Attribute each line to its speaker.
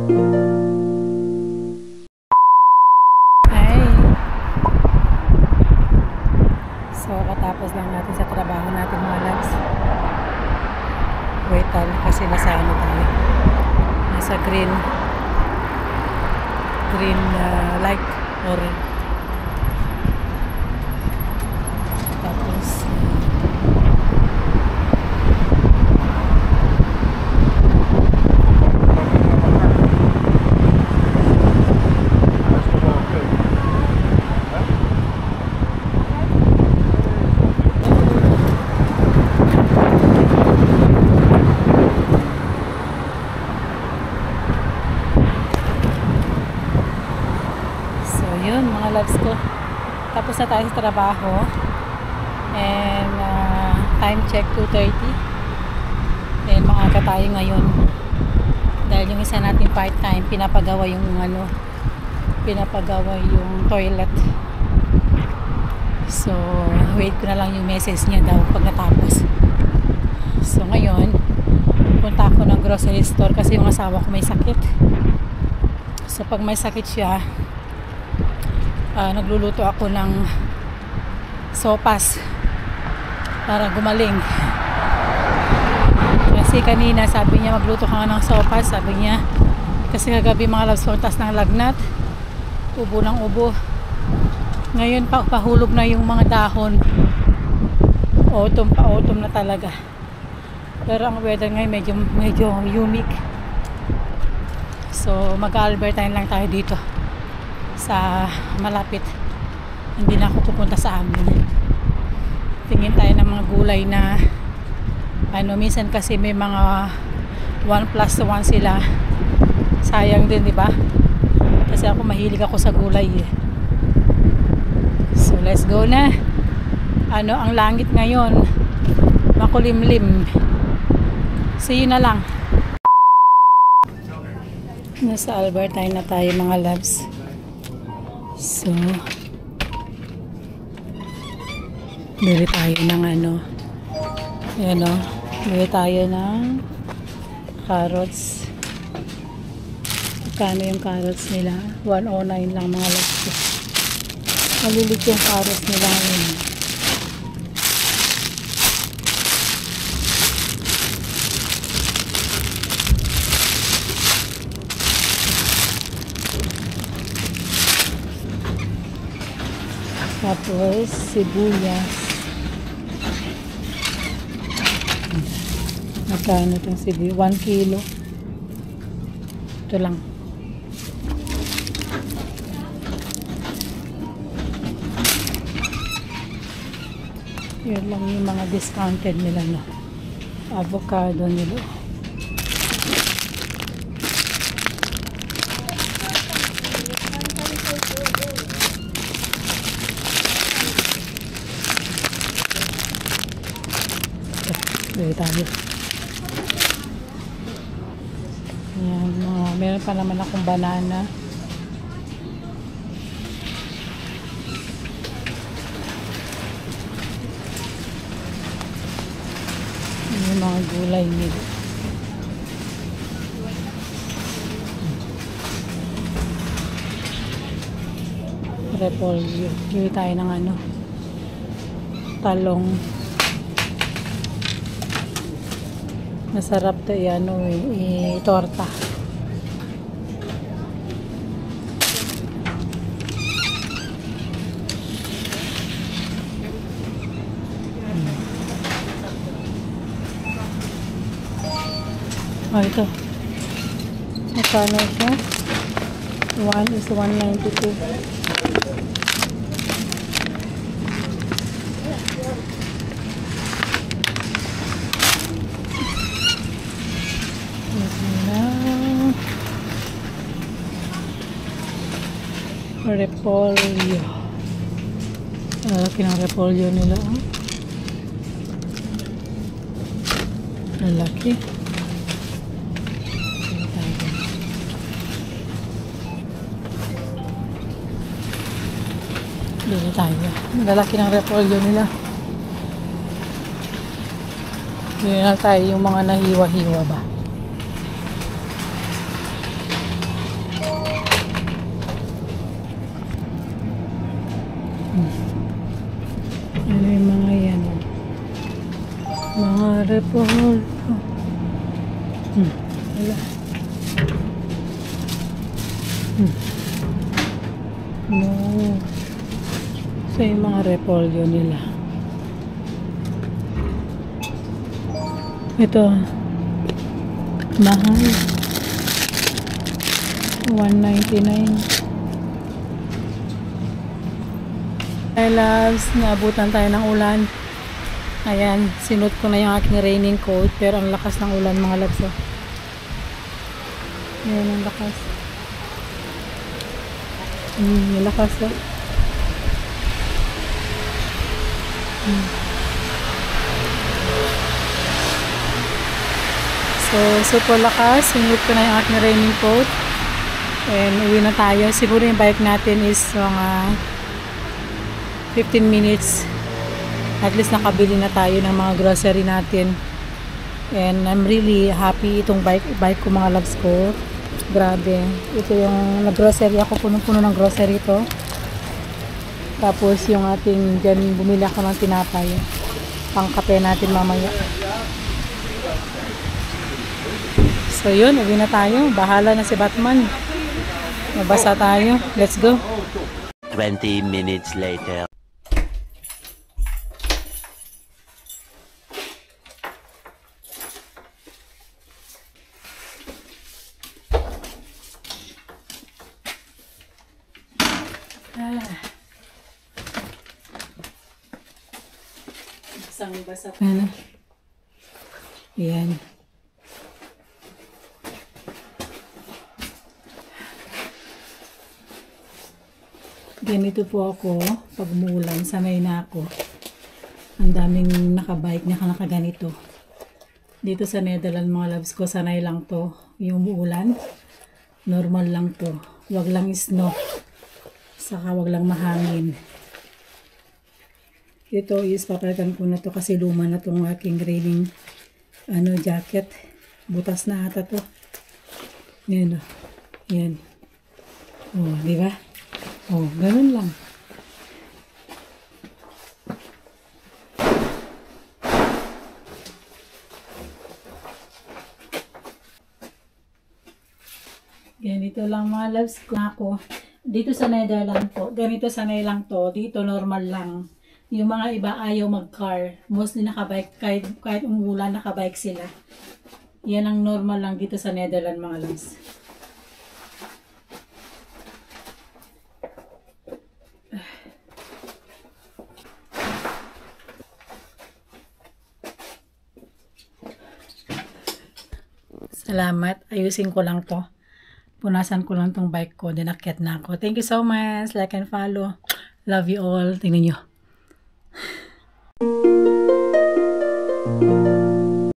Speaker 1: So, katapos lang natin sa trabaho natin mga loves. Wait tayo kasi nasa ano tayo. Nasa green light orange. Tapos yun mga loves ko, tapos na tayo sa trabaho and time check 2:30 and maaga tayo ngayon dahil yung isa natin part time pinapagawa yung toilet. So wait ko na lang yung message niya daw pag natapos. So ngayon punta ako ng grocery store kasi yung asawa ko may sakit. So pag may sakit siya, nagluluto ako ng sopas para gumaling. Kasi kanina sabi niya magluto ka nga ng sopas, sabi niya kasi kagabi mga loves ko taas ng lagnat, ubo ng ubo. Ngayon pahulog na yung mga dahon, autumn na talaga, pero ang weather ngayon medyo humid. So mag-Albertine lang tayo dito sa malapit, hindi na ako pupunta sa amin. Tingin tayo ng mga gulay na minsan kasi may mga 1+1 sila, sayang din di ba? Kasi ako mahilig ako sa gulay eh. So let's go na. Ang langit ngayon makulimlim, see you na lang. Nasa Albertine na tayo mga loves. So, bili tayo ng bili tayo ng carrots. Kano yung carrots nila? 109 lang mga loves. Malilit yung carrots nila ngayon. Tapos sibuyas. Magkano itong sibuyas? 1 kilo. Ito lang. Yan lang yung mga discounted nila no. Avocado nila. Bili tayo. Ayan, meron pa naman akong banana. Yung mga gulay nila. Repolyo. Bili tayo ng talong. Masarap to i-torta. Ito. Magkano ito? 1 is 192. Repolyo. Laki ng repolyo nila. Lalaki. Bili tayo. Lalaki ng repolyo nila. Bili na tayo yung mga nahiwa-hiwa ba. Repol. Wala. No. So yung mga repolyo nila. Ito. Mahal. 199. Hi loves, naabutan tayo ng ulan. Ayan, sinuot ko na yung aking raining coat, pero ang lakas ng ulan mga loves. Oh. Ayan, ang lakas. Yung lakas. Oh. So, super lakas. Sinuot ko na yung aking raining coat. And uwi na tayo. Siguro yung bike natin is mga 15 minutes. At least nakabili na tayo ng mga grocery natin. And I'm really happy itong bike ko mga loves ko. Grabe. Ito yung nag-grocery ako. Punong-puno ng grocery ito. Tapos yung ating dyan bumili ako ng tinapay. Pang kape natin mamaya. So yun, uwi na tayo. Bahala na si Batman. Mabasa tayo. Let's go.
Speaker 2: 20 minutes later.
Speaker 1: Basang-basa pa na. Yan. Ganito po ako pag umuulan, sanay na ako. Ang daming nakabike na nakaganito. Dito sa Netherlands mga loves ko, sanay lang to. Yung umuulan, normal lang to. Wag lang snow. Saka wag lang mahangin. Ito is papalitan ko na to kasi luma na tong aking raining jacket. Butas na ata to. Yan o. Yan. Oh, di ba? Oh, ganun lang. Ganito lang mga loves ko ako. Dito sa Netherlands po, ganito sanay lang to. Dito normal lang. Yung mga iba ayaw mag-car. Mostly nakabike. Kahit umulan, nakabike sila. Yan ang normal lang dito sa Netherlands mga loves. Salamat. Ayusin ko lang to. Punasan ko lang tong bike ko. Dinakit na ako. Thank you so much. Like and follow. Love you all. Tingnan nyo.